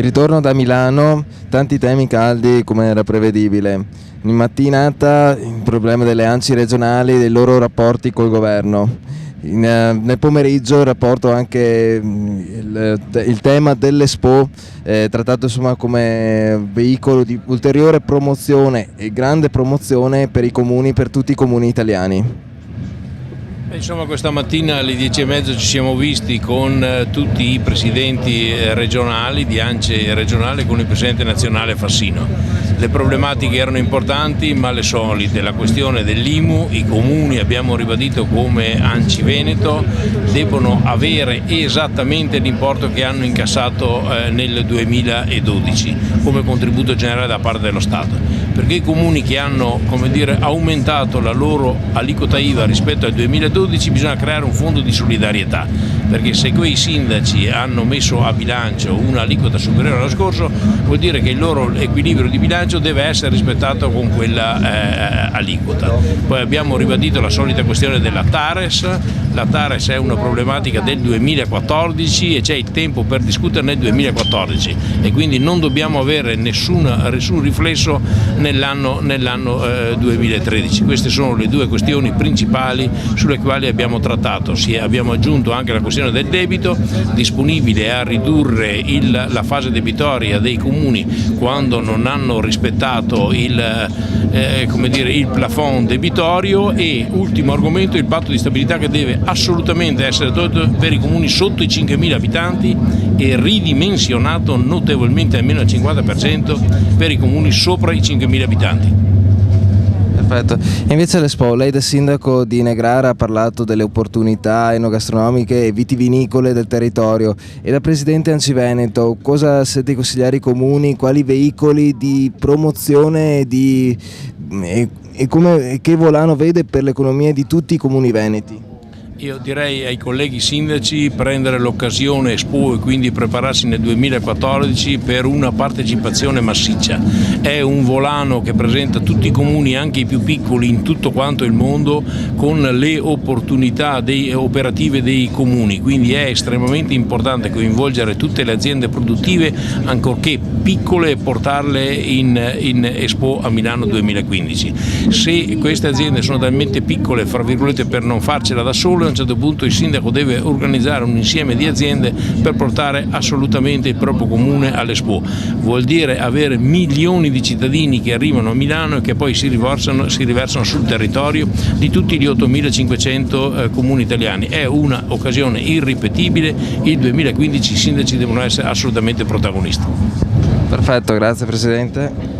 Di ritorno da Milano, tanti temi caldi come era prevedibile. In mattinata il problema delle ANCI regionali e dei loro rapporti col governo. Nel pomeriggio il rapporto anche il tema dell'Expo, trattato insomma come veicolo di ulteriore promozione e grande promozione per i comuni, per tutti i comuni italiani. Insomma, questa mattina alle 10:30 ci siamo visti con tutti i presidenti regionali di ANCI regionale, con il presidente nazionale Fassino. Le problematiche erano importanti ma le solite, la questione dell'IMU. I comuni, abbiamo ribadito come ANCI Veneto, debbono avere esattamente l'importo che hanno incassato nel 2012 come contributo generale da parte dello Stato, perché i comuni che hanno, come dire, aumentato la loro aliquota IVA rispetto al 2012 bisogna creare un fondo di solidarietà, perché se quei sindaci hanno messo a bilancio un'aliquota superiore all'anno scorso vuol dire che il loro equilibrio di bilancio deve essere rispettato con quella aliquota. Poi abbiamo ribadito la solita questione della TARES. La TARES è una problematica del 2014 e c'è il tempo per discutere nel 2014 e quindi non dobbiamo avere nessun riflesso nell'anno 2013. Queste sono le due questioni principali sulle quali abbiamo trattato. Abbiamo aggiunto anche la questione del debito, disponibile a ridurre la fase debitoria dei comuni quando non hanno rispettato il plafond debitorio, e ultimo argomento il patto di stabilità che deve assolutamente essere tolto per i comuni sotto i 5.000 abitanti e ridimensionato notevolmente almeno al 50% per i comuni sopra i 5.000 abitanti. Perfetto. E invece all'Expo, lei da sindaco di Negrara ha parlato delle opportunità enogastronomiche e vitivinicole del territorio, e da presidente ANCI Veneto cosa sente consigliare ai comuni, quali veicoli di promozione e che volano vede per l'economia di tutti i comuni veneti? Io direi ai colleghi sindaci prendere l'occasione Expo e quindi prepararsi nel 2014 per una partecipazione massiccia. È un volano che presenta tutti i comuni, anche i più piccoli, in tutto quanto il mondo, con le opportunità operative dei comuni, quindi è estremamente importante coinvolgere tutte le aziende produttive, ancorché piccole, e portarle in Expo a Milano 2015. Se queste aziende sono talmente piccole, fra virgolette, per non farcela da sole, a un certo punto il sindaco deve organizzare un insieme di aziende per portare assolutamente il proprio comune all'Expo. Vuol dire avere milioni di cittadini che arrivano a Milano e che poi si riversano sul territorio di tutti gli 8.500 comuni italiani. È un'occasione irripetibile, il 2015 i sindaci devono essere assolutamente protagonisti. Perfetto, grazie Presidente.